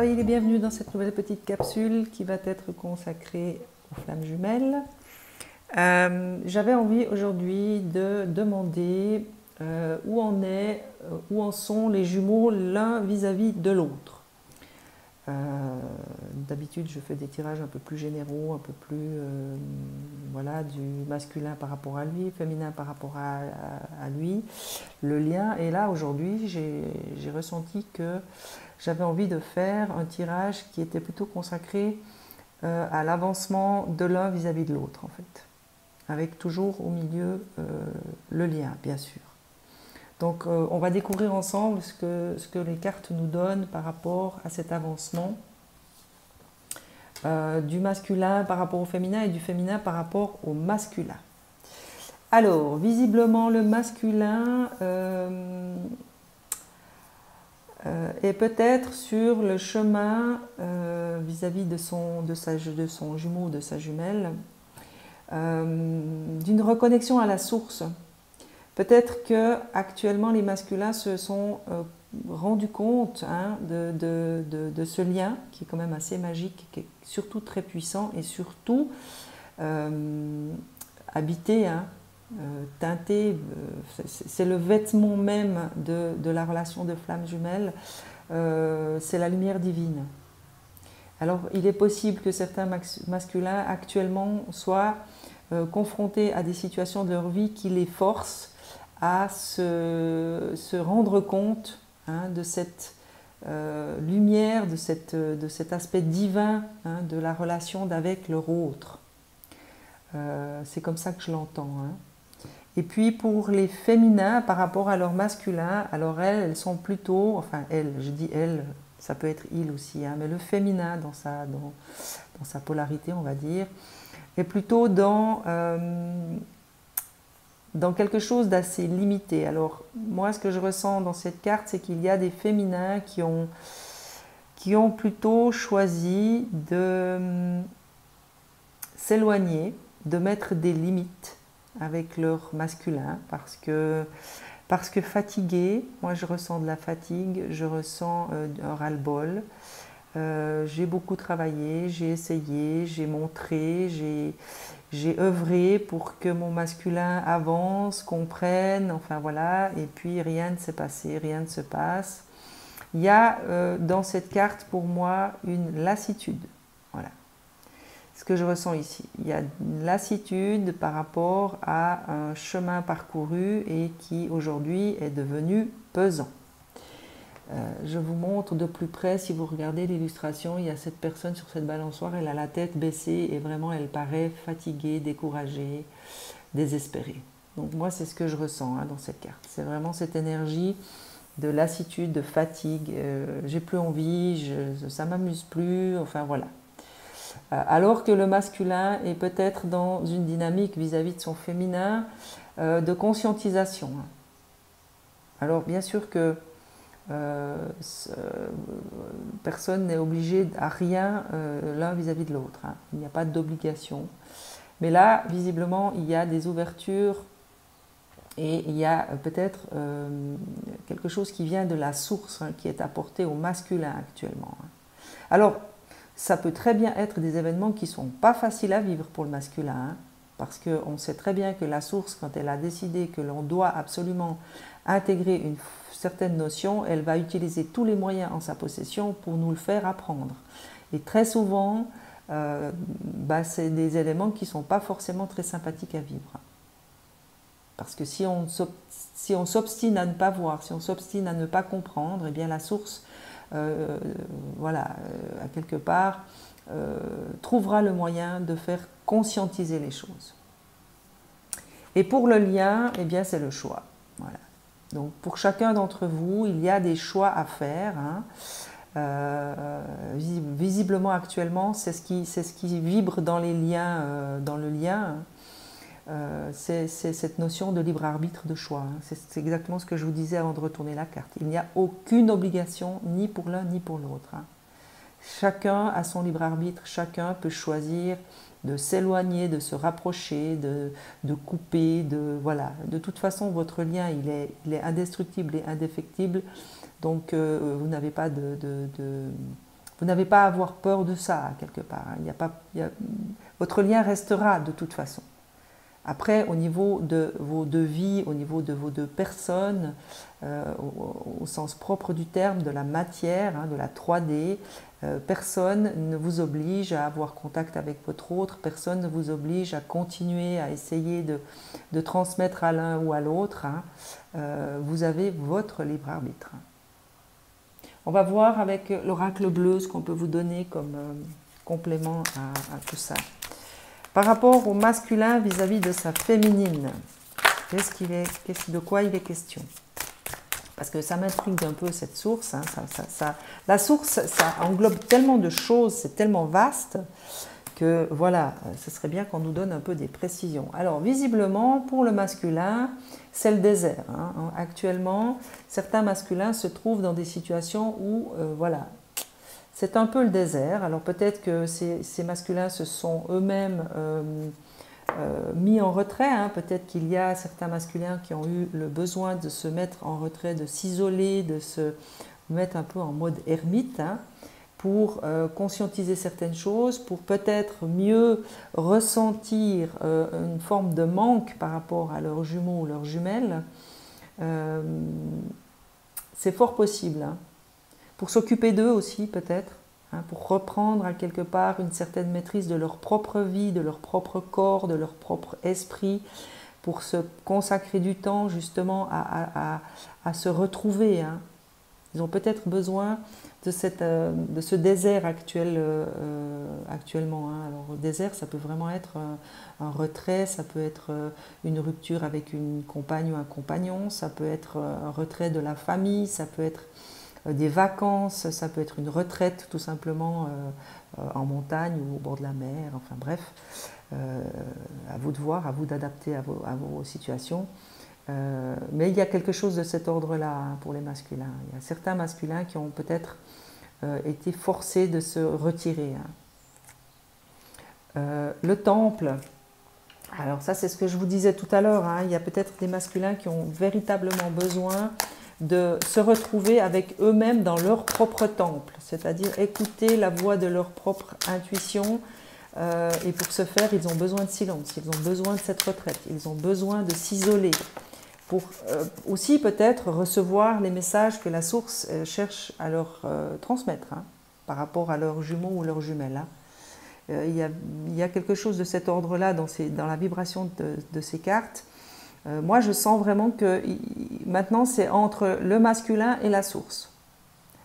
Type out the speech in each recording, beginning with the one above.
Soyez les bienvenus dans cette nouvelle petite capsule qui va être consacrée aux flammes jumelles. J'avais envie aujourd'hui de demander où en sont les jumeaux l'un vis-à-vis de l'autre. D'habitude, je fais des tirages un peu plus généraux, un peu plus voilà, du masculin par rapport à lui, féminin par rapport à lui, le lien. Et là, aujourd'hui, j'ai ressenti que j'avais envie de faire un tirage qui était plutôt consacré à l'avancement de l'un vis-à-vis de l'autre, en fait, avec toujours au milieu le lien, bien sûr. Donc on va découvrir ensemble ce que les cartes nous donnent par rapport à cet avancement du masculin par rapport au féminin et du féminin par rapport au masculin. Alors, visiblement, le masculin est peut-être sur le chemin vis-à-vis de son jumeau, de sa jumelle, d'une reconnexion à la source. Peut-être que actuellement les masculins se sont rendus compte de ce lien qui est quand même assez magique, qui est surtout très puissant et surtout habité, teinté. C'est le vêtement même de la relation de flamme jumelle, c'est la lumière divine. Alors il est possible que certains masculins actuellement soient confrontés à des situations de leur vie qui les forcent à se rendre compte de cette lumière, de cet aspect divin de la relation d'avec leur autre. C'est comme ça que je l'entends. Et puis pour les féminins, par rapport à leur masculin, alors elles sont plutôt, enfin elles, je dis elles, ça peut être il aussi, mais le féminin dans sa polarité, on va dire, est plutôt dans quelque chose d'assez limité. Alors moi, ce que je ressens dans cette carte, c'est qu'il y a des féminins qui ont plutôt choisi de s'éloigner, de mettre des limites avec leur masculin, parce que fatigués, moi je ressens de la fatigue, je ressens un ras-le-bol. J'ai beaucoup travaillé, j'ai essayé, j'ai montré, j'ai œuvré pour que mon masculin avance, comprenne, enfin voilà, et puis rien ne s'est passé, rien ne se passe. Il y a dans cette carte pour moi une lassitude, voilà, ce que je ressens ici. Il y a une lassitude par rapport à un chemin parcouru et qui aujourd'hui est devenu pesant. Je vous montre de plus près, si vous regardez l'illustration, il y a cette personne sur cette balançoire, elle a la tête baissée et vraiment elle paraît fatiguée, découragée, désespérée. Donc moi c'est ce que je ressens dans cette carte, c'est vraiment cette énergie de lassitude, de fatigue, j'ai plus envie, ça m'amuse plus, enfin voilà. Alors que le masculin est peut-être dans une dynamique vis-à-vis de son féminin de conscientisation. Alors bien sûr que personne n'est obligé à rien l'un vis-à-vis de l'autre. Il n'y a pas d'obligation. Mais là, visiblement, il y a des ouvertures et il y a peut-être quelque chose qui vient de la source qui est apporté au masculin actuellement. Alors, ça peut très bien être des événements qui ne sont pas faciles à vivre pour le masculin, parce qu'on sait très bien que la source, quand elle a décidé que l'on doit absolument intégrer une certaine notion, elle va utiliser tous les moyens en sa possession pour nous le faire apprendre. Et très souvent, c'est des éléments qui ne sont pas forcément très sympathiques à vivre. Parce que si on s'obstine à ne pas voir, si on s'obstine à ne pas comprendre, eh bien la source, à quelque part, trouvera le moyen de faire conscientiser les choses. Et pour le lien, eh bien c'est le choix. Voilà. Donc pour chacun d'entre vous, il y a des choix à faire. Visiblement actuellement, c'est ce qui vibre dans les liens, dans le lien. C'est cette notion de libre arbitre de choix. C'est exactement ce que je vous disais avant de retourner la carte. Il n'y a aucune obligation ni pour l'un ni pour l'autre. Chacun a son libre arbitre, chacun peut choisir de s'éloigner, de se rapprocher, de couper, voilà. De toute façon, votre lien, il est indestructible et indéfectible, donc vous Vous n'avez pas à avoir peur de ça, quelque part. Votre lien restera de toute façon. Après, au niveau de vos deux vies, au niveau de vos deux personnes, au sens propre du terme, de la matière, de la 3D, personne ne vous oblige à avoir contact avec votre autre, personne ne vous oblige à continuer à essayer de transmettre à l'un ou à l'autre. Vous avez votre libre arbitre. On va voir avec l'oracle bleu ce qu'on peut vous donner comme complément à tout ça. Par rapport au masculin vis-à-vis de sa féminine, de quoi il est question? Parce que ça m'intrigue un peu cette source. La source, ça englobe tellement de choses, c'est tellement vaste que voilà, ce serait bien qu'on nous donne un peu des précisions. Alors visiblement, pour le masculin, c'est le désert. Actuellement, certains masculins se trouvent dans des situations où, voilà, c'est un peu le désert. Alors peut-être que ces masculins se sont eux-mêmes mis en retrait. Peut-être qu'il y a certains masculins qui ont eu le besoin de se mettre en retrait, de s'isoler, de se mettre un peu en mode ermite, pour conscientiser certaines choses, pour peut-être mieux ressentir une forme de manque par rapport à leurs jumeaux ou leurs jumelles. C'est fort possible. Pour s'occuper d'eux aussi peut-être, pour reprendre à quelque part une certaine maîtrise de leur propre vie, de leur propre corps, de leur propre esprit, pour se consacrer du temps justement à se retrouver. Ils ont peut-être besoin de ce désert actuellement. Alors le désert, ça peut vraiment être un retrait, ça peut être une rupture avec une compagne ou un compagnon, ça peut être un retrait de la famille, ça peut être des vacances, ça peut être une retraite tout simplement en montagne ou au bord de la mer, enfin bref, à vous de voir, à vous d'adapter à vos situations. Mais il y a quelque chose de cet ordre-là pour les masculins. Il y a certains masculins qui ont peut-être été forcés de se retirer. Le temple, alors ça c'est ce que je vous disais tout à l'heure, il y a peut-être des masculins qui ont véritablement besoin de se retrouver avec eux-mêmes dans leur propre temple, c'est-à-dire écouter la voix de leur propre intuition, et pour ce faire, ils ont besoin de silence, ils ont besoin de cette retraite, ils ont besoin de s'isoler, pour aussi peut-être recevoir les messages que la source cherche à leur transmettre, par rapport à leurs jumeaux ou leurs jumelles. Il y a quelque chose de cet ordre-là dans la vibration de ces cartes. Moi, je sens vraiment que maintenant, c'est entre le masculin et la source.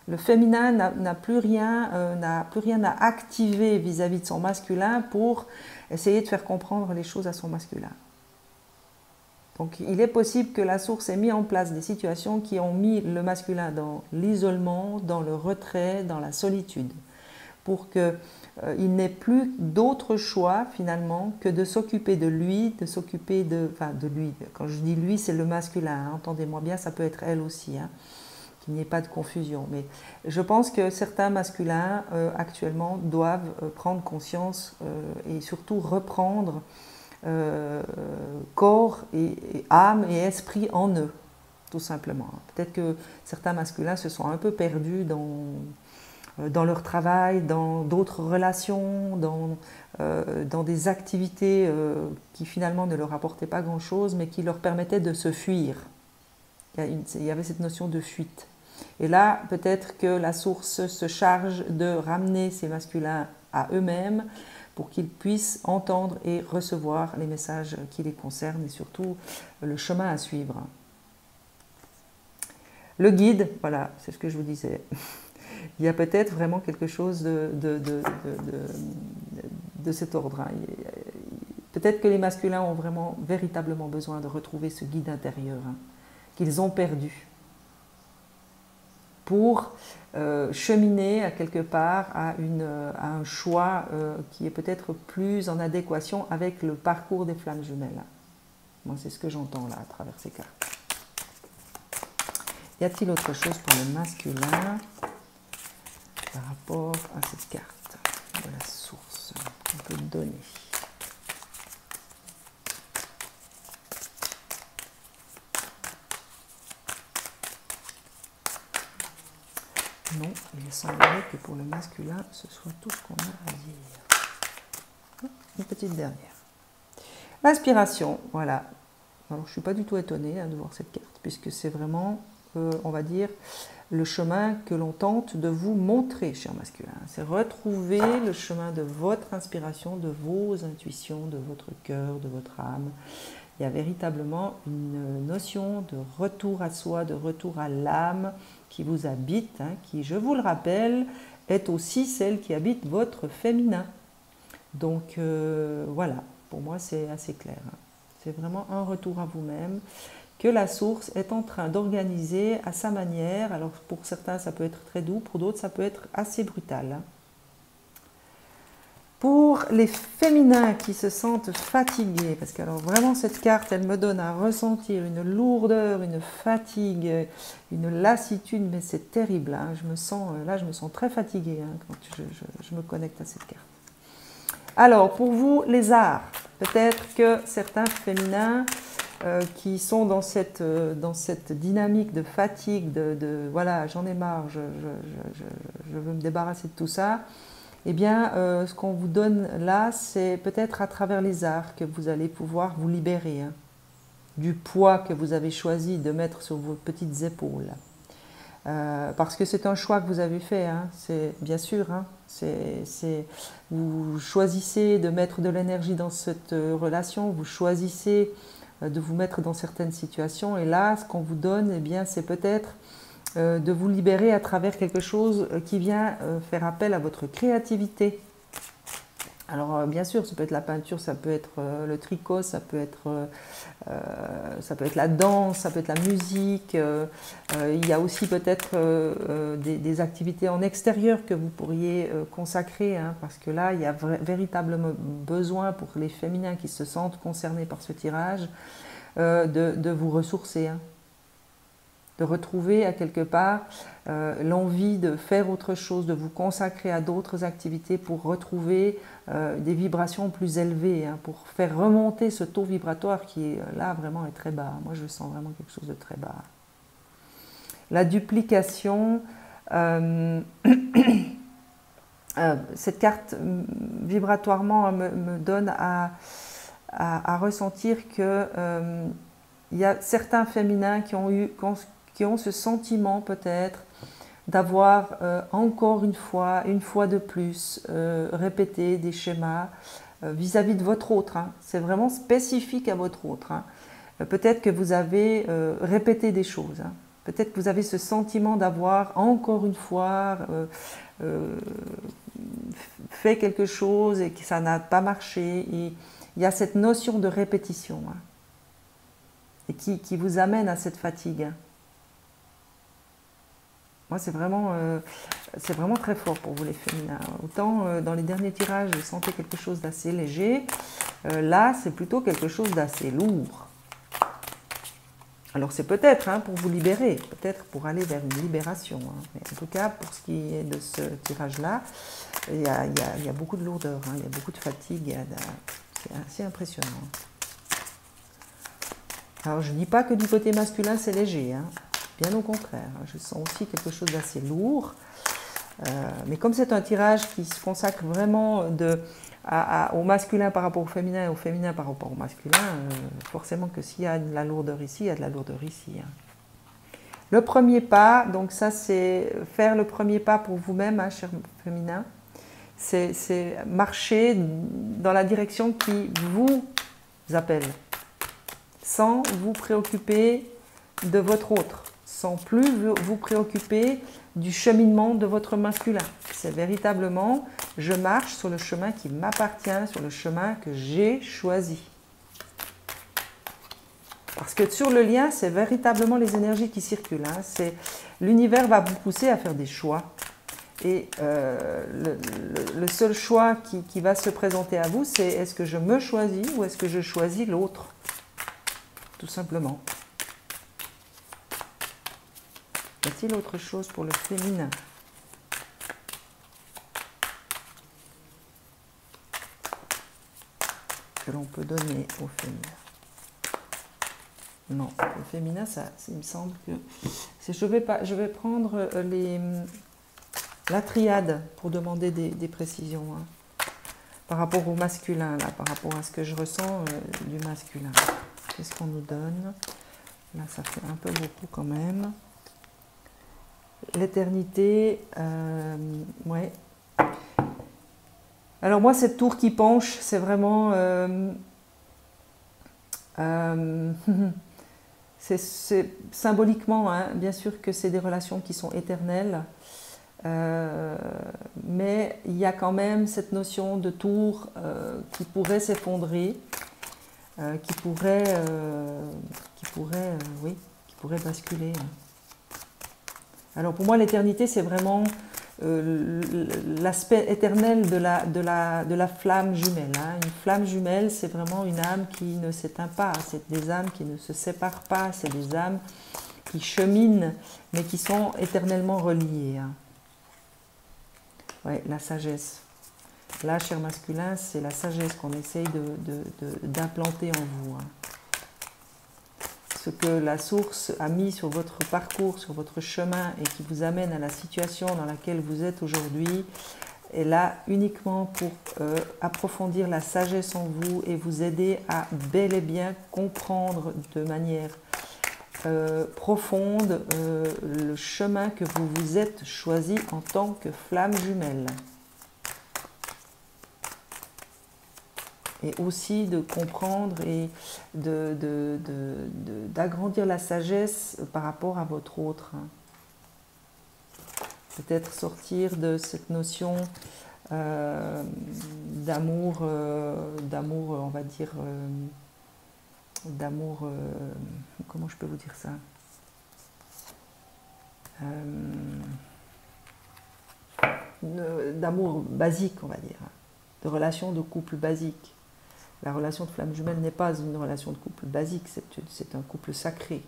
Le féminin n'a plus rien à activer vis-à-vis de son masculin pour essayer de faire comprendre les choses à son masculin. Donc, il est possible que la source ait mis en place des situations qui ont mis le masculin dans l'isolement, dans le retrait, dans la solitude, pour qu'il n'ait plus d'autre choix finalement que de s'occuper de lui, de lui. Quand je dis lui, c'est le masculin, entendez-moi bien, ça peut être elle aussi, qu'il n'y ait pas de confusion. Mais je pense que certains masculins actuellement doivent prendre conscience et surtout reprendre corps et âme et esprit en eux, tout simplement. Peut-être que certains masculins se sont un peu perdus dans leur travail, dans d'autres relations, dans des activités qui finalement ne leur apportaient pas grand-chose, mais qui leur permettaient de se fuir. Il y avait cette notion de fuite. Et là, peut-être que la source se charge de ramener ces masculins à eux-mêmes pour qu'ils puissent entendre et recevoir les messages qui les concernent et surtout le chemin à suivre. Le guide, voilà, c'est ce que je vous disais. Il y a peut-être vraiment quelque chose de cet ordre. Peut-être que les masculins ont vraiment, véritablement besoin de retrouver ce guide intérieur qu'ils ont perdu pour cheminer à quelque part à un choix qui est peut-être plus en adéquation avec le parcours des flammes jumelles. Moi, c'est ce que j'entends là à travers ces cartes. Y a-t-il autre chose pour le masculin par rapport à cette carte de la source qu'on peut donner? Non, il semblerait que pour le masculin, ce soit tout ce qu'on a à dire. Une petite dernière. L'inspiration, voilà. Alors, je ne suis pas du tout étonnée de voir cette carte, puisque c'est vraiment, on va dire, le chemin que l'on tente de vous montrer, cher masculin. C'est retrouver le chemin de votre inspiration, de vos intuitions, de votre cœur, de votre âme. Il y a véritablement une notion de retour à soi, de retour à l'âme qui vous habite, qui, je vous le rappelle, est aussi celle qui habite votre féminin. Donc voilà, pour moi c'est assez clair. C'est vraiment un retour à vous-même que la source est en train d'organiser à sa manière. Alors pour certains ça peut être très doux, pour d'autres ça peut être assez brutal. Pour les féminins qui se sentent fatigués, parce que alors vraiment cette carte, elle me donne à ressentir une lourdeur, une fatigue, une lassitude, mais c'est terrible. Hein. Je me sens très fatiguée quand je me connecte à cette carte. Alors, pour vous, les arts, peut-être que certains féminins qui sont dans cette dynamique de fatigue, voilà, j'en ai marre, je veux me débarrasser de tout ça, eh bien, ce qu'on vous donne là, c'est peut-être à travers les arts que vous allez pouvoir vous libérer du poids que vous avez choisi de mettre sur vos petites épaules. Parce que c'est un choix que vous avez fait, c'est bien sûr, vous choisissez de mettre de l'énergie dans cette relation, vous choisissez de vous mettre dans certaines situations, et là, ce qu'on vous donne, eh bien, c'est peut-être de vous libérer à travers quelque chose qui vient faire appel à votre créativité. Alors bien sûr, ça peut être la peinture, ça peut être le tricot, ça peut être la danse, ça peut être la musique. Il y a aussi peut-être des activités en extérieur que vous pourriez consacrer, parce que là, il y a véritablement besoin pour les féminins qui se sentent concernés par ce tirage de vous ressourcer. De retrouver à quelque part l'envie de faire autre chose, de vous consacrer à d'autres activités pour retrouver des vibrations plus élevées, pour faire remonter ce taux vibratoire qui là vraiment est très bas. Moi je sens vraiment quelque chose de très bas. La duplication, cette carte vibratoirement me donne à ressentir que il y a certains féminins qui ont ce sentiment peut-être d'avoir encore une fois de plus, répété des schémas vis-à-vis de votre autre. C'est vraiment spécifique à votre autre. Peut-être que vous avez répété des choses. Peut-être que vous avez ce sentiment d'avoir encore une fois fait quelque chose et que ça n'a pas marché. Et il y a cette notion de répétition et qui vous amène à cette fatigue. Moi, c'est vraiment très fort pour vous les féminins. Autant dans les derniers tirages, je sentais quelque chose d'assez léger. Là, c'est plutôt quelque chose d'assez lourd. Alors, c'est peut-être pour vous libérer, peut-être pour aller vers une libération. Mais en tout cas, pour ce qui est de ce tirage-là, il y a beaucoup de lourdeur, il y a beaucoup de fatigue. C'est assez impressionnant. Alors, je ne dis pas que du côté masculin, c'est léger. Bien au contraire, je sens aussi quelque chose d'assez lourd. Mais comme c'est un tirage qui se consacre vraiment au masculin par rapport au féminin et au féminin par rapport au masculin, forcément que s'il y a de la lourdeur ici, il y a de la lourdeur ici. Le premier pas, donc ça c'est faire le premier pas pour vous-même, cher féminin, c'est marcher dans la direction qui vous appelle, sans vous préoccuper de votre autre, sans plus vous préoccuper du cheminement de votre masculin. C'est véritablement, je marche sur le chemin qui m'appartient, sur le chemin que j'ai choisi. Parce que sur le lien, c'est véritablement les énergies qui circulent. L'univers va vous pousser à faire des choix. Et le seul choix qui va se présenter à vous, c'est est-ce que je me choisis ou est-ce que je choisis l'autre? Tout simplement. Y a-t-il autre chose pour le féminin? Que l'on peut donner au féminin? Non, le féminin, ça, il me semble que... Je vais prendre La triade, pour demander des précisions. Hein. Par rapport au masculin, là, par rapport à ce que je ressens du masculin. Qu'est-ce qu'on nous donne? Là, ça fait un peu beaucoup quand même. L'éternité, ouais. Alors moi, cette tour qui penche, c'est vraiment... c'est symboliquement, hein, bien sûr que c'est des relations qui sont éternelles. Mais il y a quand même cette notion de tour qui pourrait s'effondrer, qui pourrait basculer. Alors pour moi, l'éternité, c'est vraiment l'aspect éternel de la flamme jumelle. Hein. Une flamme jumelle, c'est vraiment une âme qui ne s'éteint pas. C'est des âmes qui ne se séparent pas. C'est des âmes qui cheminent, mais qui sont éternellement reliées. Hein. Ouais, la sagesse. Là, cher masculin, c'est la sagesse qu'on essaye d'implanter en vous. Hein. Ce que la source a mis sur votre parcours, sur votre chemin et qui vous amène à la situation dans laquelle vous êtes aujourd'hui, est là uniquement pour approfondir la sagesse en vous et vous aider à bel et bien comprendre de manière profonde le chemin que vous vous êtes choisi en tant que flamme jumelle. Et aussi de comprendre et d'agrandir la sagesse par rapport à votre autre. Peut-être sortir de cette notion d'amour, on va dire, d'amour, comment je peux vous dire ça, d'amour basique, on va dire, de relation de couple basique. La relation de flamme jumelle n'est pas une relation de couple basique, c'est un couple sacré.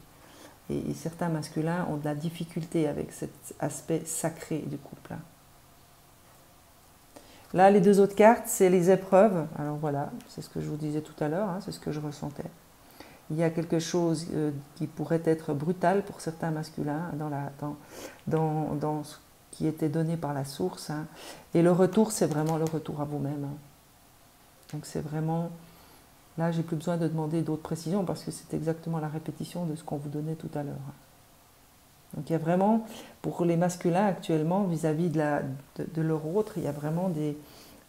Et certains masculins ont de la difficulté avec cet aspect sacré du couple. Là, les deux autres cartes, c'est les épreuves. Alors voilà, c'est ce que je vous disais tout à l'heure, hein, c'est ce que je ressentais. Il y a quelque chose qui pourrait être brutal pour certains masculins dans ce qui était donné par la source. Hein. Et le retour, c'est vraiment le retour à vous-même. Hein. Donc c'est vraiment... Là, j'ai plus besoin de demander d'autres précisions parce que c'est exactement la répétition de ce qu'on vous donnait tout à l'heure. Donc il y a vraiment, pour les masculins actuellement, vis-à-vis de leur autre, il y a vraiment des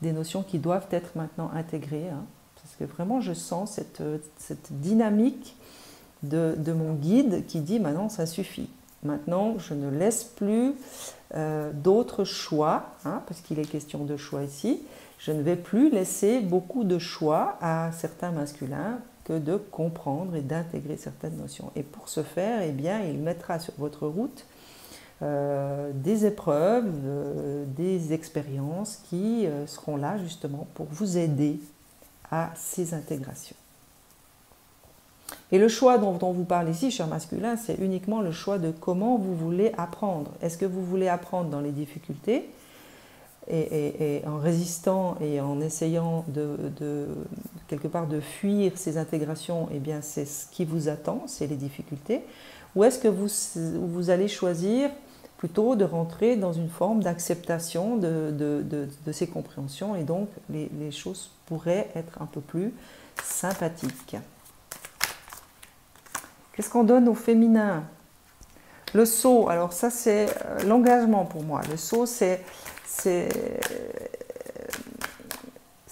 notions qui doivent être maintenant intégrées. Hein, parce que vraiment, je sens cette dynamique de mon guide qui dit maintenant, ça suffit. Maintenant, je ne laisse plus d'autres choix, hein, parce qu'il est question de choix ici. Je ne vais plus laisser beaucoup de choix à certains masculins que de comprendre et d'intégrer certaines notions. Et pour ce faire, eh bien, il mettra sur votre route des épreuves, des expériences qui seront là justement pour vous aider à ces intégrations. Et le choix dont vous parlez ici, cher masculin, c'est uniquement le choix de comment vous voulez apprendre. Est-ce que vous voulez apprendre dans les difficultés et en résistant et en essayant quelque part de fuir ces intégrations, eh bien c'est ce qui vous attend, c'est les difficultés. Ou est-ce que vous allez choisir plutôt de rentrer dans une forme d'acceptation de ces compréhensions et donc les choses pourraient être un peu plus sympathiques. Qu'est-ce qu'on donne au féminin? Le sceau, alors ça c'est l'engagement pour moi. Le sceau c'est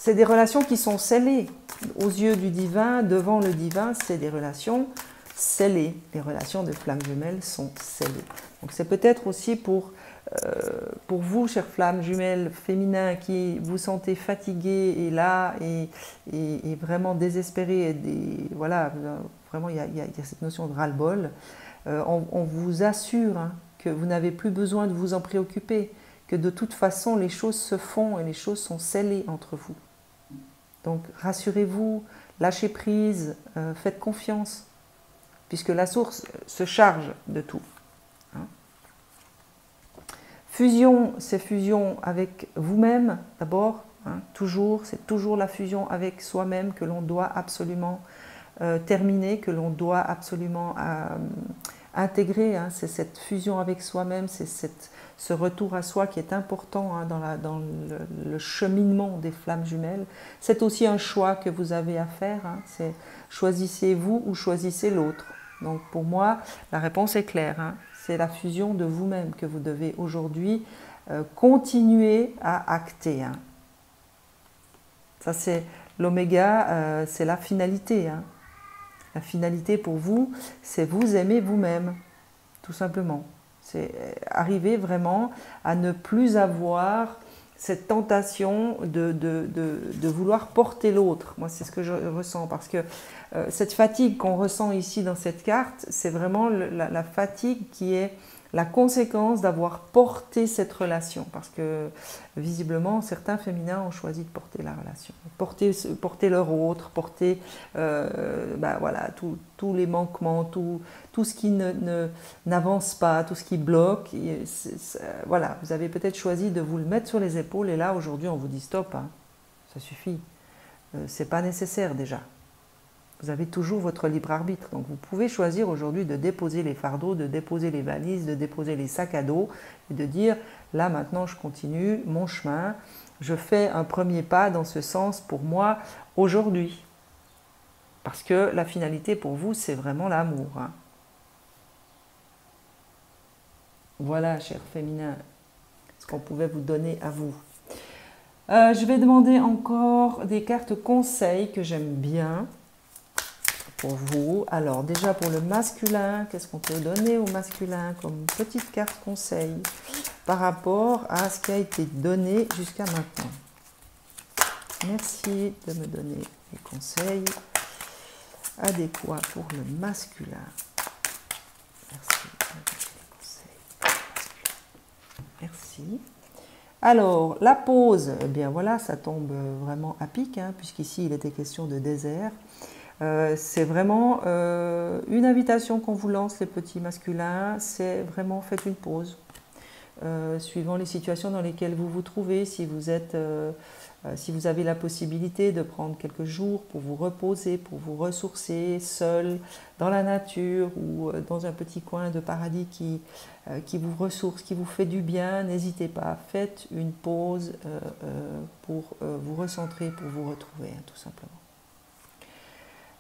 des relations qui sont scellées. Aux yeux du divin, devant le divin, c'est des relations scellées. Les relations de flammes jumelles sont scellées. Donc c'est peut-être aussi pour vous, chères flammes jumelles féminins, qui vous sentez fatigués et là, et vraiment désespérés, voilà, vraiment il y a cette notion de ras-le-bol. On vous assure hein, que vous n'avez plus besoin de vous en préoccuper, que de toute façon les choses se font et les choses sont scellées entre vous. Donc rassurez-vous, lâchez prise, faites confiance, puisque la source se charge de tout. Hein. Fusion, c'est fusion avec vous-même d'abord, hein, c'est toujours la fusion avec soi-même que l'on doit absolument terminer, que l'on doit absolument intégrer, hein, c'est cette fusion avec soi-même, c'est ce retour à soi qui est important, hein, dans le cheminement des flammes jumelles. C'est aussi un choix que vous avez à faire, hein, c'est choisissez-vous ou choisissez l'autre. Donc pour moi, la réponse est claire, hein, c'est la fusion de vous-même que vous devez aujourd'hui continuer à acter. Hein. Ça c'est l'oméga, c'est la finalité. Hein. La finalité pour vous, c'est vous aimer vous-même, tout simplement. C'est arriver vraiment à ne plus avoir cette tentation de vouloir porter l'autre. Moi, c'est ce que je ressens, parce que cette fatigue qu'on ressent ici dans cette carte, c'est vraiment la fatigue qui est la conséquence d'avoir porté cette relation, parce que visiblement certains féminins ont choisi de porter la relation, porter leur autre, porter voilà, tous les manquements, tout ce qui n'avance pas, tout ce qui bloque. Voilà, vous avez peut-être choisi de vous le mettre sur les épaules, et là aujourd'hui on vous dit stop, hein, ça suffit, c'est pas nécessaire déjà. Vous avez toujours votre libre arbitre, donc vous pouvez choisir aujourd'hui de déposer les fardeaux, de déposer les valises, de déposer les sacs à dos et de dire là maintenant je continue mon chemin, je fais un premier pas dans ce sens pour moi aujourd'hui. Parce que la finalité pour vous c'est vraiment l'amour. Hein. Voilà, cher féminin, ce qu'on pouvait vous donner à vous. Je vais demander encore des cartes conseils que j'aime bien. Pour vous. Alors déjà pour le masculin, qu'est-ce qu'on peut donner au masculin comme petite carte conseil par rapport à ce qui a été donné jusqu'à maintenant? Merci de me donner les conseils adéquats pour le masculin. Merci de me donner les conseils. Merci. Alors la pause, eh bien voilà, ça tombe vraiment à pic, hein, puisqu'ici il était question de désert. C'est vraiment une invitation qu'on vous lance, les petits masculins, c'est vraiment faites une pause. Suivant les situations dans lesquelles vous vous trouvez, si vous avez la possibilité de prendre quelques jours pour vous reposer, pour vous ressourcer seul dans la nature ou dans un petit coin de paradis qui vous ressource, qui vous fait du bien, n'hésitez pas, faites une pause pour vous recentrer, pour vous retrouver, hein, tout simplement.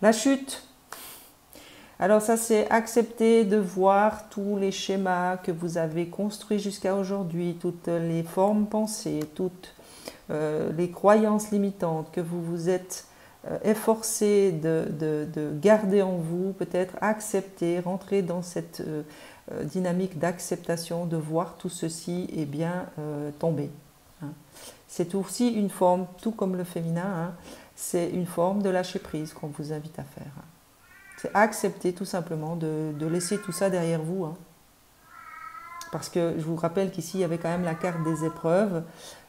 La chute, alors ça c'est accepter de voir tous les schémas que vous avez construits jusqu'à aujourd'hui, toutes les formes pensées, toutes les croyances limitantes que vous vous êtes efforcé de garder en vous, peut-être accepter, rentrer dans cette dynamique d'acceptation, de voir tout ceci et bien tomber. Hein. C'est aussi une forme, tout comme le féminin, hein, c'est une forme de lâcher prise qu'on vous invite à faire. C'est accepter tout simplement de laisser tout ça derrière vous. Hein. Parce que je vous rappelle qu'ici, il y avait quand même la carte des épreuves.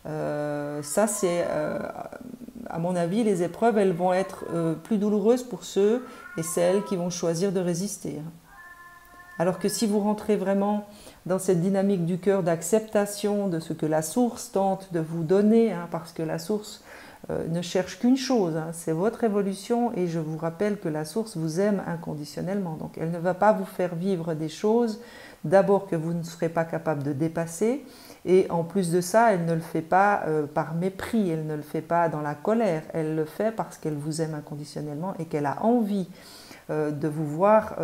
Ça, c'est, à mon avis, les épreuves, elles vont être plus douloureuses pour ceux et celles qui vont choisir de résister. Hein. Alors que si vous rentrez vraiment dans cette dynamique du cœur d'acceptation de ce que la source tente de vous donner, hein, parce que la source ne cherche qu'une chose, hein, c'est votre évolution, et je vous rappelle que la source vous aime inconditionnellement. Donc elle ne va pas vous faire vivre des choses, d'abord que vous ne serez pas capable de dépasser, et en plus de ça, elle ne le fait pas par mépris, elle ne le fait pas dans la colère, elle le fait parce qu'elle vous aime inconditionnellement et qu'elle a envie de vous voir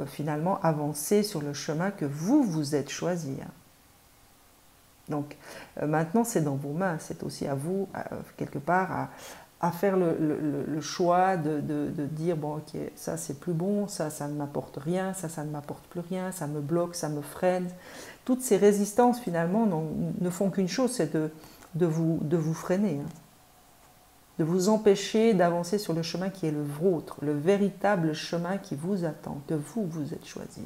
finalement avancer sur le chemin que vous vous êtes choisi. Hein. Donc maintenant c'est dans vos mains, c'est aussi à vous quelque part à faire le choix de dire bon ok, ça c'est plus bon, ça ne m'apporte rien, ça ne m'apporte plus rien, ça me bloque, ça me freine. Toutes ces résistances finalement ne font qu'une chose, c'est de vous freiner, hein. De vous empêcher d'avancer sur le chemin qui est le vôtre, le véritable chemin qui vous attend, que vous vous êtes choisi.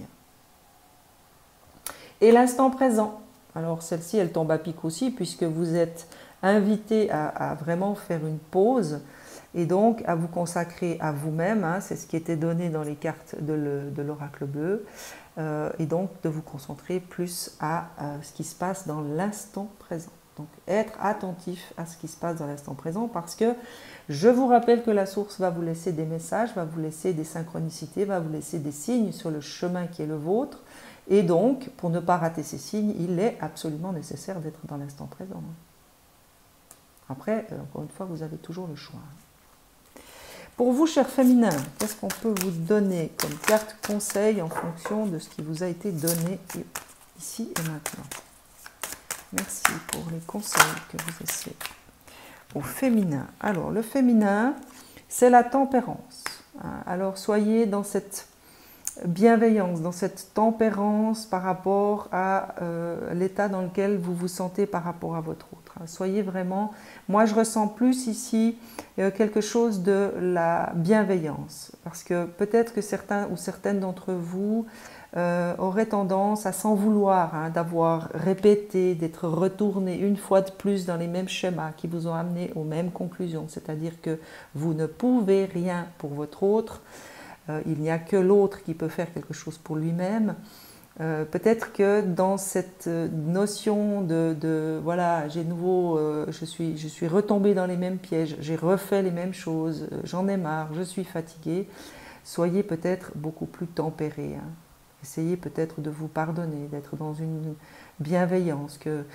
Et l'instant présent. Alors celle-ci, elle tombe à pic aussi, puisque vous êtes invité à vraiment faire une pause et donc à vous consacrer à vous-même. Hein, c'est ce qui était donné dans les cartes de l'oracle bleu. Et donc de vous concentrer plus à ce qui se passe dans l'instant présent. Donc, être attentif à ce qui se passe dans l'instant présent parce que je vous rappelle que la source va vous laisser des messages, va vous laisser des synchronicités, va vous laisser des signes sur le chemin qui est le vôtre. Et donc, pour ne pas rater ces signes, il est absolument nécessaire d'être dans l'instant présent. Après, encore une fois, vous avez toujours le choix. Pour vous, chers féminins, qu'est-ce qu'on peut vous donner comme carte conseil en fonction de ce qui vous a été donné ici et maintenant? Merci pour les conseils que vous essayez. Au féminin. Alors, le féminin, c'est la tempérance. Alors, soyez dans cette bienveillance, dans cette tempérance par rapport à l'état dans lequel vous vous sentez par rapport à votre autre. Soyez vraiment... Moi, je ressens plus ici quelque chose de la bienveillance. Parce que peut-être que certains ou certaines d'entre vous aurait tendance à s'en vouloir d'avoir répété, d'être retourné une fois de plus dans les mêmes schémas qui vous ont amené aux mêmes conclusions. C'est-à-dire que vous ne pouvez rien pour votre autre, il n'y a que l'autre qui peut faire quelque chose pour lui-même. Peut-être que dans cette notion de voilà, j'ai nouveau, je suis retombée dans les mêmes pièges, j'ai refait les mêmes choses, j'en ai marre, je suis fatiguée, soyez peut-être beaucoup plus tempérés. Essayez peut-être de vous pardonner, d'être dans une bienveillance, que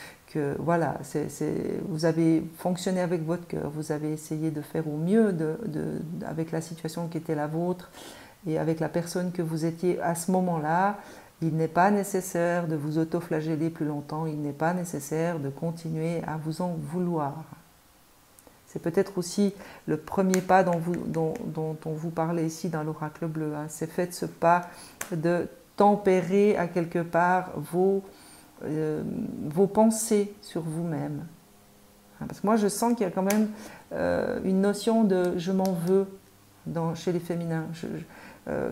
voilà, vous avez fonctionné avec votre cœur, vous avez essayé de faire au mieux avec la situation qui était la vôtre et avec la personne que vous étiez à ce moment-là. Il n'est pas nécessaire de vous auto-flageller plus longtemps, il n'est pas nécessaire de continuer à vous en vouloir. C'est peut-être aussi le premier pas dont on vous parlait ici dans l'oracle bleu. C'est fait ce pas de tempérer à quelque part vos pensées sur vous-même. Parce que moi, je sens qu'il y a quand même une notion de « je m'en veux » chez les féminins.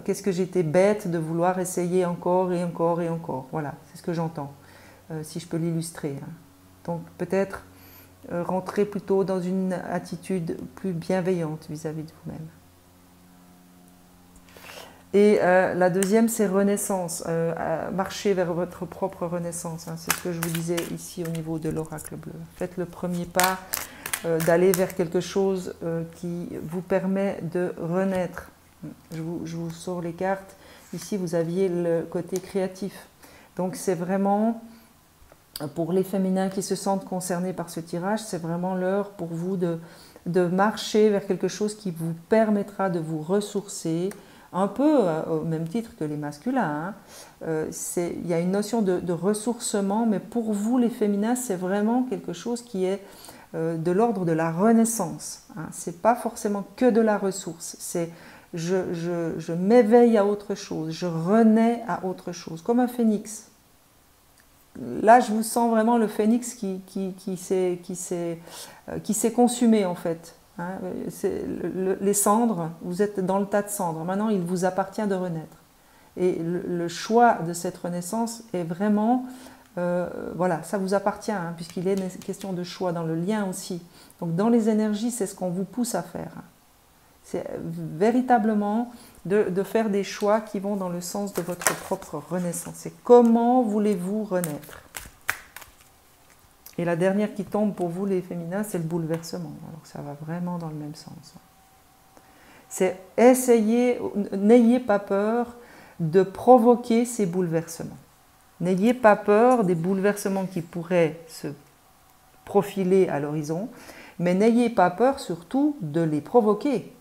Qu'est-ce que j'étais bête de vouloir essayer encore et encore et encore. Voilà, c'est ce que j'entends, si je peux l'illustrer. Donc peut-être rentrer plutôt dans une attitude plus bienveillante vis-à-vis de vous-même. Et la deuxième, c'est renaissance, marcher vers votre propre renaissance. C'est ce que je vous disais ici au niveau de l'oracle bleu. Faites le premier pas d'aller vers quelque chose qui vous permet de renaître. Je vous sors les cartes. Ici, vous aviez le côté créatif. Donc, c'est vraiment, pour les féminins qui se sentent concernés par ce tirage, c'est vraiment l'heure pour vous de marcher vers quelque chose qui vous permettra de vous ressourcer, un peu au même titre que les masculins. Il y a une notion de ressourcement, mais pour vous, les féminins, c'est vraiment quelque chose qui est de l'ordre de la renaissance. Ce n'est pas forcément que de la ressource, c'est je m'éveille à autre chose, je renais à autre chose, comme un phénix. Là, je vous sens vraiment le phénix qui s'est consumé en fait. Les cendres, vous êtes dans le tas de cendres. Maintenant, il vous appartient de renaître. Et le choix de cette renaissance est vraiment, voilà, ça vous appartient, puisqu'il est question de choix dans le lien aussi. Donc, dans les énergies, c'est ce qu'on vous pousse à faire. C'est véritablement de faire des choix qui vont dans le sens de votre propre renaissance. C'est comment voulez-vous renaître? Et la dernière qui tombe pour vous, les féminins, c'est le bouleversement. Alors ça va vraiment dans le même sens. C'est essayer, n'ayez pas peur de provoquer ces bouleversements. N'ayez pas peur des bouleversements qui pourraient se profiler à l'horizon, mais n'ayez pas peur surtout de les provoquer.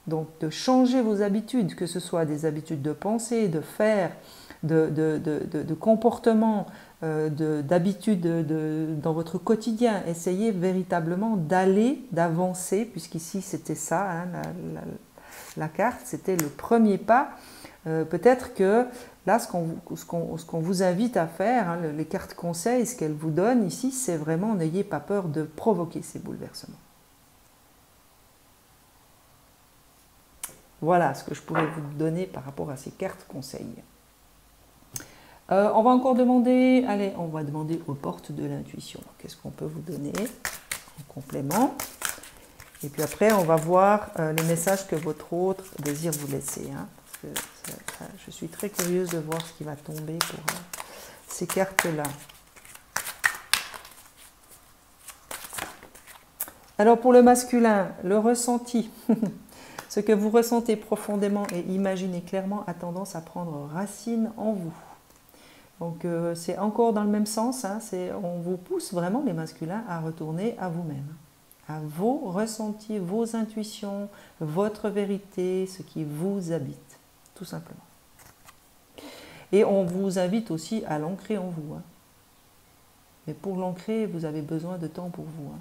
Donc de changer vos habitudes, que ce soit des habitudes de pensée, de faire, de comportement, d'habitudes dans votre quotidien. Essayez véritablement d'avancer, puisqu'ici c'était ça, la carte, c'était le premier pas. Peut-être que là, ce qu'on vous invite à faire, les cartes conseils, ce qu'elles vous donnent ici, c'est vraiment n'ayez pas peur de provoquer ces bouleversements. Voilà ce que je pourrais vous donner par rapport à ces cartes conseils. On va encore demander, allez, on va demander aux portes de l'intuition. Qu'est-ce qu'on peut vous donner en complément? Et puis après, on va voir les messages que votre autre désire vous laisser. Je suis très curieuse de voir ce qui va tomber pour ces cartes-là. Alors pour le masculin, le ressenti, ce que vous ressentez profondément et imaginez clairement a tendance à prendre racine en vous. Donc c'est encore dans le même sens, hein, on vous pousse vraiment les masculins à retourner à vous-même, à vos ressentis, vos intuitions, votre vérité, ce qui vous habite, tout simplement. Et on vous invite aussi à l'ancrer en vous. Hein. Mais pour l'ancrer, vous avez besoin de temps pour vous. Hein.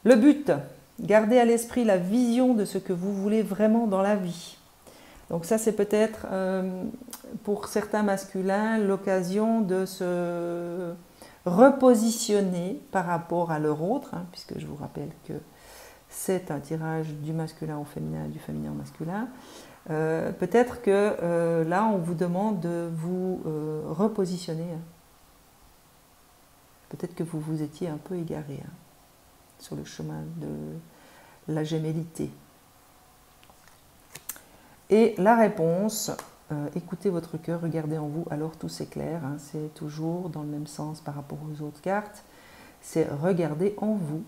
Le but, gardez à l'esprit la vision de ce que vous voulez vraiment dans la vie. Donc ça, c'est peut-être pour certains masculins l'occasion de se repositionner par rapport à leur autre, hein, puisque je vous rappelle que c'est un tirage du masculin au féminin, du féminin au masculin. Peut-être que là, on vous demande de vous repositionner. Hein. Peut-être que vous vous étiez un peu égaré hein, sur le chemin de la gémellité. Et la réponse, écoutez votre cœur, regardez en vous, alors tout s'éclaire. Hein, c'est toujours dans le même sens par rapport aux autres cartes. C'est regarder en vous.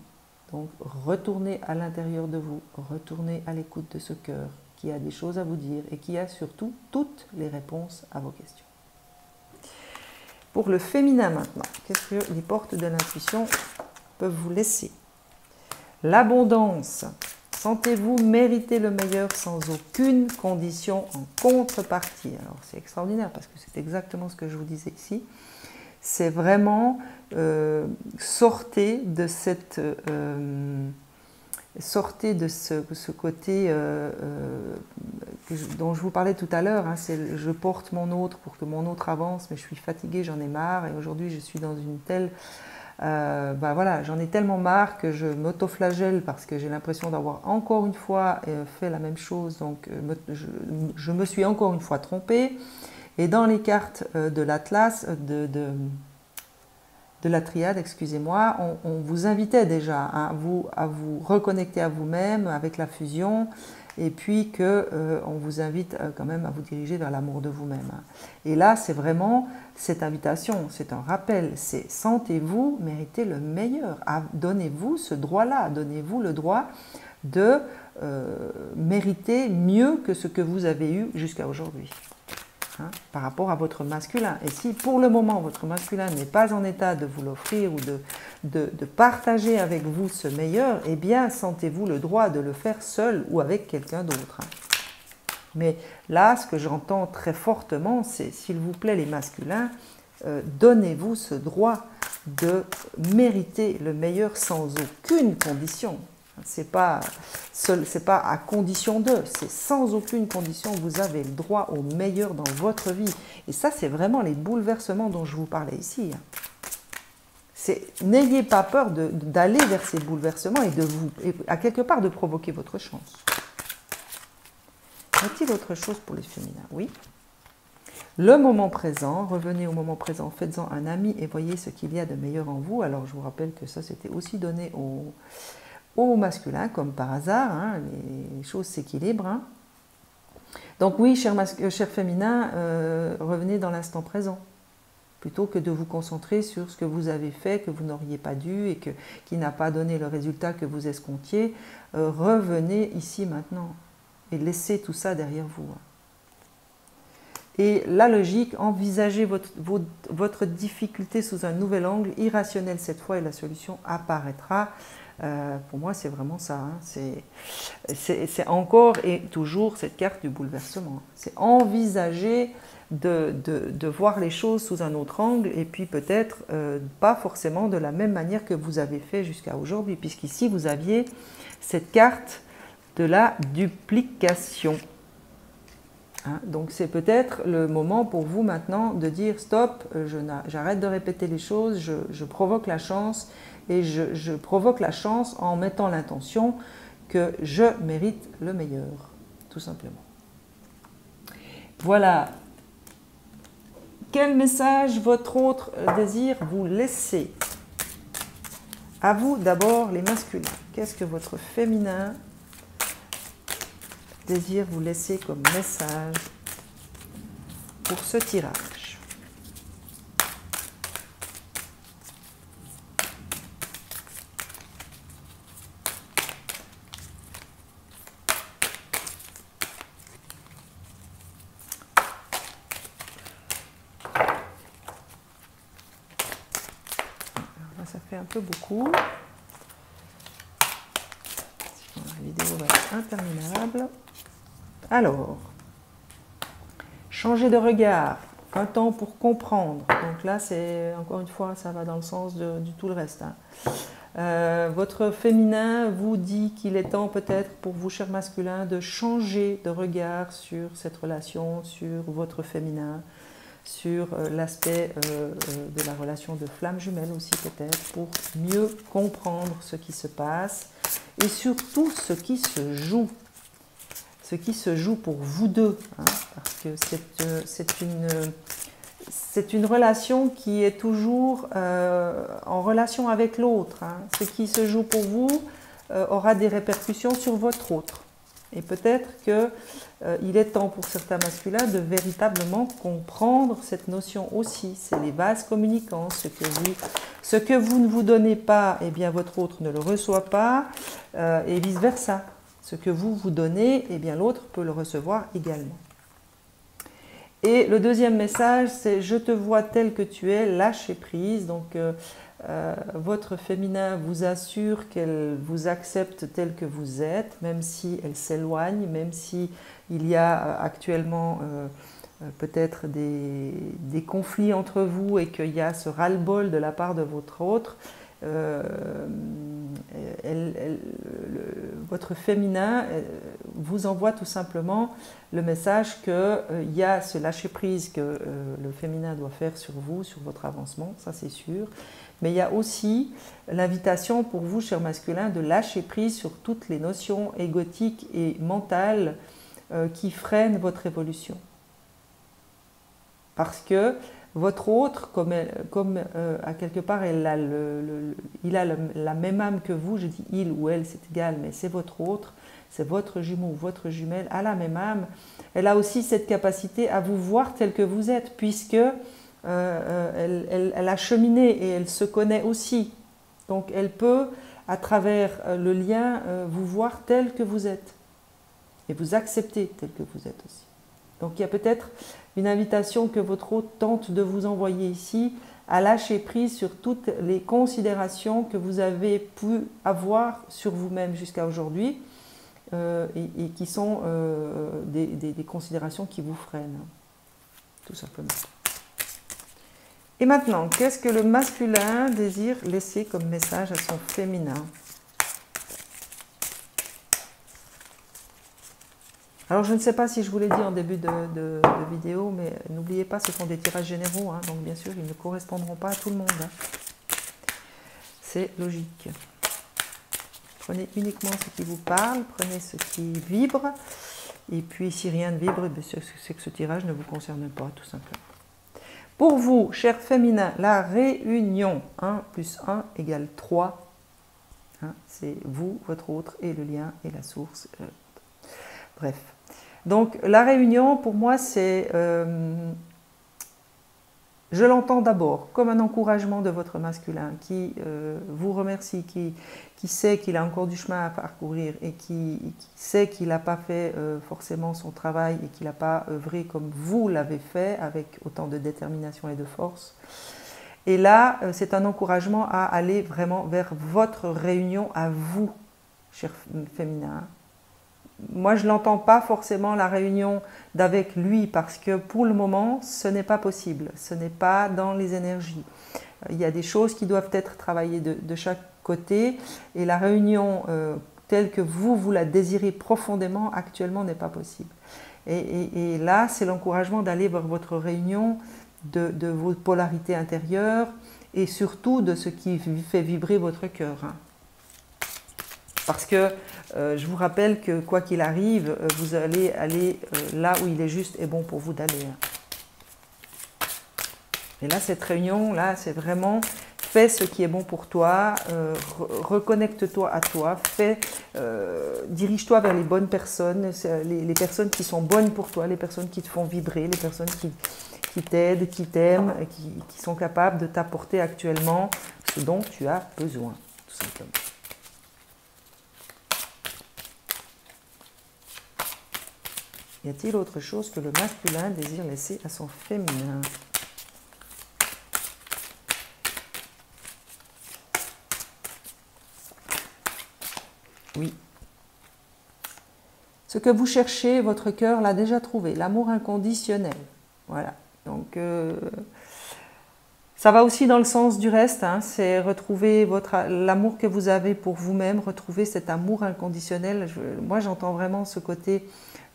Donc retournez à l'intérieur de vous, retournez à l'écoute de ce cœur qui a des choses à vous dire et qui a surtout toutes les réponses à vos questions. Pour le féminin maintenant, qu'est-ce que les portes de l'intuition peuvent vous laisser? L'abondance. Sentez-vous mériter le meilleur sans aucune condition en contrepartie. Alors c'est extraordinaire parce que c'est exactement ce que je vous disais ici. C'est vraiment sortez de ce côté dont je vous parlais tout à l'heure. Hein, c'est je porte mon autre pour que mon autre avance, mais je suis fatiguée, j'en ai marre et aujourd'hui je suis dans une telle voilà, j'en ai tellement marre que je m'autoflagelle parce que j'ai l'impression d'avoir encore une fois fait la même chose, donc je me suis encore une fois trompée. Et dans les cartes de l'Atlas, de la triade, excusez-moi, on vous invitait déjà à vous reconnecter à vous-même avec la fusion, et puis on vous invite quand même à vous diriger vers l'amour de vous-même. Et là, c'est vraiment cette invitation, c'est un rappel, c'est sentez-vous mériter le meilleur, donnez-vous ce droit-là, donnez-vous le droit de mériter mieux que ce que vous avez eu jusqu'à aujourd'hui. Hein, par rapport à votre masculin. Et si pour le moment votre masculin n'est pas en état de vous l'offrir ou de partager avec vous ce meilleur, eh bien sentez-vous le droit de le faire seul ou avec quelqu'un d'autre. Hein. Mais là, ce que j'entends très fortement, c'est s'il vous plaît les masculins, donnez-vous ce droit de mériter le meilleur sans aucune condition. C'est pas à condition de, c'est sans aucune condition, vous avez le droit au meilleur dans votre vie. Et ça, c'est vraiment les bouleversements dont je vous parlais ici. N'ayez pas peur d'aller vers ces bouleversements et à quelque part de provoquer votre chance. Y a-t-il autre chose pour les féminins? Oui. Le moment présent, revenez au moment présent, faites-en un ami et voyez ce qu'il y a de meilleur en vous. Alors, je vous rappelle que ça, c'était aussi donné au masculin, comme par hasard, hein, les choses s'équilibrent. Hein. Donc oui, cher féminin, revenez dans l'instant présent, plutôt que de vous concentrer sur ce que vous avez fait, que vous n'auriez pas dû et qui n'a pas donné le résultat que vous escomptiez. Revenez ici maintenant et laissez tout ça derrière vous. Et la logique, envisagez votre difficulté sous un nouvel angle, irrationnel cette fois, et la solution apparaîtra. Pour moi, c'est vraiment ça. Hein. C'est encore et toujours cette carte du bouleversement. C'est envisager de voir les choses sous un autre angle et puis peut-être pas forcément de la même manière que vous avez fait jusqu'à aujourd'hui, puisqu'ici, vous aviez cette carte de la duplication. Hein, donc c'est peut-être le moment pour vous maintenant de dire stop, j'arrête de répéter les choses, je provoque la chance et je provoque la chance en mettant l'intention que je mérite le meilleur, tout simplement. Voilà. Quel message votre autre désire vous laisser? À vous d'abord les masculins. Qu'est-ce que votre féminin désire vous laisser comme message pour ce tirage? fait un peu beaucoup. Sinon, la vidéo va être interminable. Alors, changer de regard, un temps pour comprendre. Donc là, c'est encore une fois, ça va dans le sens du tout le reste. Votre féminin vous dit qu'il est temps peut-être pour vous, cher masculin, de changer de regard sur cette relation, sur votre féminin, sur l'aspect de la relation de flamme jumelle aussi peut-être, pour mieux comprendre ce qui se passe et surtout ce qui se joue. Ce qui se joue pour vous deux, hein, parce que c'est une relation qui est toujours en relation avec l'autre. Hein. Ce qui se joue pour vous aura des répercussions sur votre autre. Et peut-être qu'il est temps pour certains masculins de véritablement comprendre cette notion aussi. C'est les vases communicants. Ce que vous ne vous donnez pas, eh bien votre autre ne le reçoit pas, et vice-versa. Ce que vous vous donnez, eh bien l'autre peut le recevoir également. Et le deuxième message, c'est « Je te vois tel que tu es, lâcher prise ». Donc, votre féminin vous assure qu'elle vous accepte tel que vous êtes, même si elle s'éloigne, même si il y a actuellement peut-être des conflits entre vous et qu'il y a ce ras-le-bol de la part de votre autre. Votre féminin vous envoie tout simplement le message qu'il y a ce lâcher-prise que le féminin doit faire sur vous, sur votre avancement, ça c'est sûr. Mais il y a aussi l'invitation pour vous, cher masculin, de lâcher prise sur toutes les notions égotiques et mentales qui freinent votre évolution. Parce que votre autre, comme à quelque part il a la même âme que vous, je dis il ou elle, c'est égal, mais c'est votre autre, c'est votre jumeau ou votre jumelle, a la même âme. Elle a aussi cette capacité à vous voir tel que vous êtes, puisque elle a cheminé et elle se connaît aussi. Donc elle peut, à travers le lien, vous voir tel que vous êtes et vous accepter tel que vous êtes aussi. Donc il y a peut-être une invitation que votre hôte tente de vous envoyer ici à lâcher prise sur toutes les considérations que vous avez pu avoir sur vous-même jusqu'à aujourd'hui et qui sont des considérations qui vous freinent, tout simplement. Et maintenant, qu'est-ce que le masculin désire laisser comme message à son féminin ? Alors, je ne sais pas si je vous l'ai dit en début de vidéo, mais n'oubliez pas, ce sont des tirages généraux, hein, donc bien sûr, ils ne correspondront pas à tout le monde. Hein. C'est logique. Prenez uniquement ce qui vous parle, prenez ce qui vibre, et puis si rien ne vibre, c'est que ce tirage ne vous concerne pas, tout simplement. Pour vous, cher féminin, la réunion 1 plus 1 égale 3. Hein, c'est vous, votre autre, et le lien, et la source. Bref. Donc, la réunion, pour moi, c'est... je l'entends d'abord comme un encouragement de votre masculin qui vous remercie, qui sait qu'il a encore du chemin à parcourir et qui sait qu'il n'a pas fait forcément son travail et qu'il n'a pas œuvré comme vous l'avez fait avec autant de détermination et de force. Et là, c'est un encouragement à aller vraiment vers votre réunion à vous, cher féminin. Moi, je ne l'entends pas forcément la réunion d'avec lui parce que pour le moment, ce n'est pas possible. Ce n'est pas dans les énergies. Il y a des choses qui doivent être travaillées de chaque côté et la réunion telle que vous la désirez profondément actuellement n'est pas possible. Et là, c'est l'encouragement d'aller vers votre réunion de vos polarités intérieures et surtout de ce qui fait vibrer votre cœur. Hein. Parce que je vous rappelle que quoi qu'il arrive, vous allez aller là où il est juste et bon pour vous d'aller. Et là, cette réunion-là, c'est vraiment fais ce qui est bon pour toi, reconnecte-toi à toi, dirige-toi vers les bonnes personnes, les personnes qui sont bonnes pour toi, les personnes qui te font vibrer, les personnes qui t'aident, qui t'aiment, qui sont capables de t'apporter actuellement ce dont tu as besoin, tout simplement. Y a-t-il autre chose que le masculin désire laisser à son féminin? Ce que vous cherchez, votre cœur l'a déjà trouvé, l'amour inconditionnel. Voilà. Donc, ça va aussi dans le sens du reste, hein, c'est retrouver l'amour que vous avez pour vous-même, retrouver cet amour inconditionnel. Moi, j'entends vraiment ce côté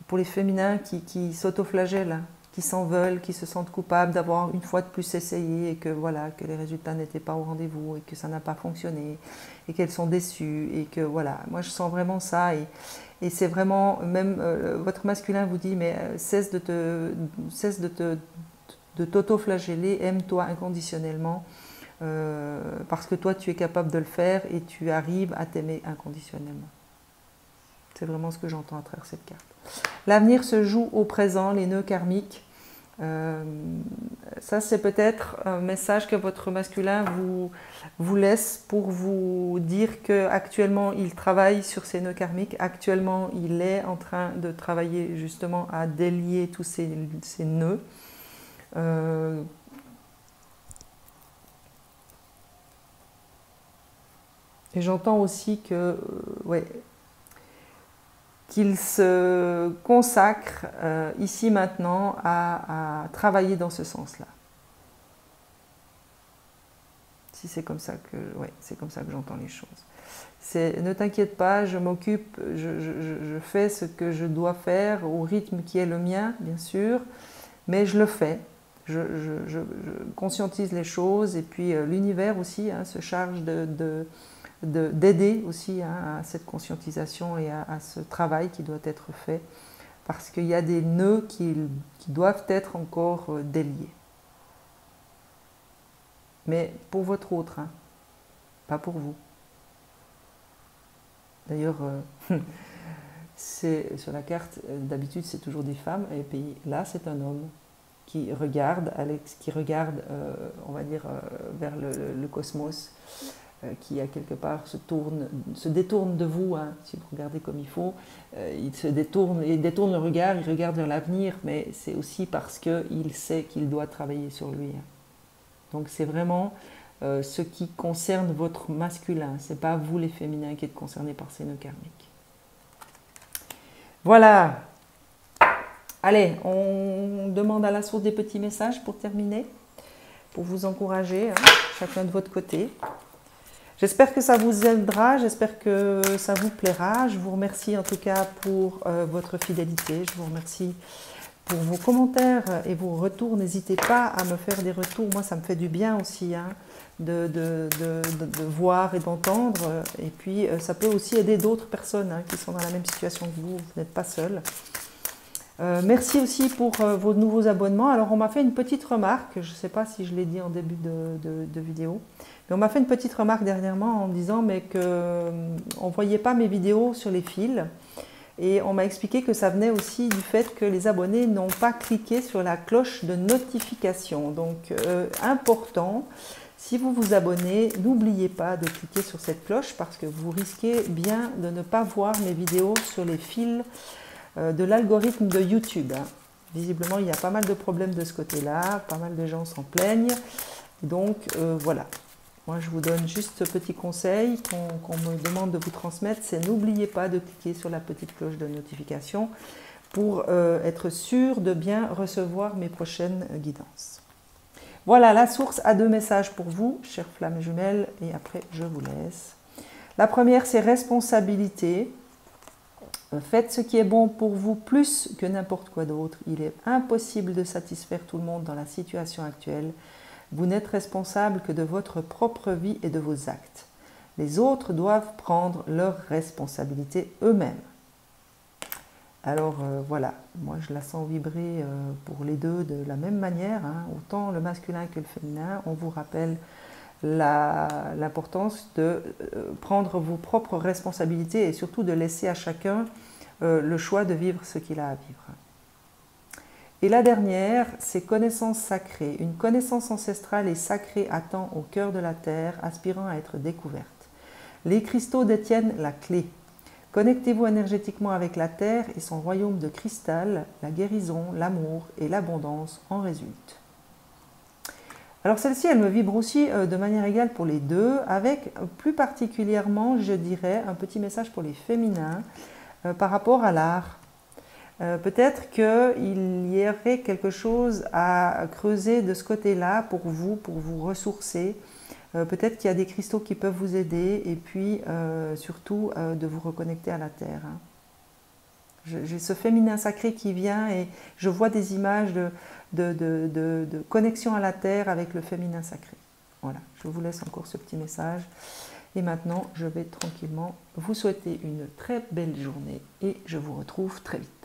pour les féminins qui s'autoflagellent, hein, qui s'en veulent, qui se sentent coupables d'avoir une fois de plus essayé et que voilà, que les résultats n'étaient pas au rendez-vous et que ça n'a pas fonctionné et qu'elles sont déçues et que voilà. Moi, je sens vraiment ça et c'est vraiment même votre masculin vous dit mais cesse de t'auto-flageller, aime-toi inconditionnellement parce que toi tu es capable de le faire et tu arrives à t'aimer inconditionnellement. C'est vraiment ce que j'entends à travers cette carte. L'avenir se joue au présent, les nœuds karmiques. Ça c'est peut-être un message que votre masculin vous laisse pour vous dire qu'actuellement il travaille sur ces nœuds karmiques. Actuellement il est en train de travailler justement à délier tous ces nœuds. Et j'entends aussi que ouais, qu'il se consacre ici maintenant à travailler dans ce sens-là. Si c'est comme ça que, ouais, c'est comme ça que j'entends les choses. Ne t'inquiète pas, je m'occupe, je fais ce que je dois faire au rythme qui est le mien, bien sûr, mais je le fais. Je conscientise les choses et puis l'univers aussi hein, se charge d'aider aussi hein, à cette conscientisation et à ce travail qui doit être fait parce qu'il y a des nœuds qui doivent être encore déliés. Mais pour votre autre, hein, pas pour vous. D'ailleurs, sur la carte, d'habitude c'est toujours des femmes et puis là c'est un homme qui regarde, on va dire, vers le cosmos, qui à quelque part se détourne de vous, hein, si vous regardez comme il faut, il détourne le regard, il regarde vers l'avenir, mais c'est aussi parce qu'il sait qu'il doit travailler sur lui. Hein. Donc c'est vraiment ce qui concerne votre masculin, c'est pas vous les féminins qui êtes concernés par ces nœuds karmiques. Voilà. Allez, on demande à la source des petits messages pour terminer, pour vous encourager, hein, chacun de votre côté. J'espère que ça vous aidera, j'espère que ça vous plaira. Je vous remercie en tout cas pour votre fidélité, je vous remercie pour vos commentaires et vos retours. N'hésitez pas à me faire des retours, moi ça me fait du bien aussi hein, de voir et d'entendre. Et puis ça peut aussi aider d'autres personnes hein, qui sont dans la même situation que vous n'êtes pas seul. Merci aussi pour vos nouveaux abonnements. Alors on m'a fait une petite remarque, je ne sais pas si je l'ai dit en début de vidéo, mais on m'a fait une petite remarque dernièrement en me disant mais qu'on ne voyait pas mes vidéos sur les fils. Et on m'a expliqué que ça venait aussi du fait que les abonnés n'ont pas cliqué sur la cloche de notification. Donc important, si vous vous abonnez, n'oubliez pas de cliquer sur cette cloche parce que vous risquez bien de ne pas voir mes vidéos sur les fils de l'algorithme de YouTube. Visiblement, il y a pas mal de problèmes de ce côté-là, pas mal de gens s'en plaignent. Donc voilà, moi je vous donne juste ce petit conseil qu'on me demande de vous transmettre, c'est n'oubliez pas de cliquer sur la petite cloche de notification pour être sûr de bien recevoir mes prochaines guidances. Voilà, la source a 2 messages pour vous, chères flammes jumelles, et après je vous laisse. La première, c'est responsabilité. Faites ce qui est bon pour vous plus que n'importe quoi d'autre. Il est impossible de satisfaire tout le monde dans la situation actuelle. Vous n'êtes responsable que de votre propre vie et de vos actes. Les autres doivent prendre leurs responsabilités eux-mêmes. Alors voilà, moi je la sens vibrer pour les deux de la même manière, hein. Autant le masculin que le féminin. On vous rappelle l'importance de prendre vos propres responsabilités et surtout de laisser à chacun le choix de vivre ce qu'il a à vivre. Et la dernière, c'est connaissance sacrée. Une connaissance ancestrale et sacrée attend au cœur de la terre, aspirant à être découverte. Les cristaux détiennent la clé. Connectez-vous énergétiquement avec la terre et son royaume de cristal, la guérison, l'amour et l'abondance en résultent. Alors celle-ci, elle me vibre aussi de manière égale pour les deux, avec plus particulièrement, je dirais, un petit message pour les féminins par rapport à l'art. peut-être qu'il y aurait quelque chose à creuser de ce côté-là pour vous ressourcer. Peut-être qu'il y a des cristaux qui peuvent vous aider et puis surtout de vous reconnecter à la terre. Hein. J'ai ce féminin sacré qui vient et je vois des images de connexion à la terre avec le féminin sacré. Voilà, je vous laisse encore ce petit message. Et maintenant, je vais tranquillement vous souhaiter une très belle journée et je vous retrouve très vite.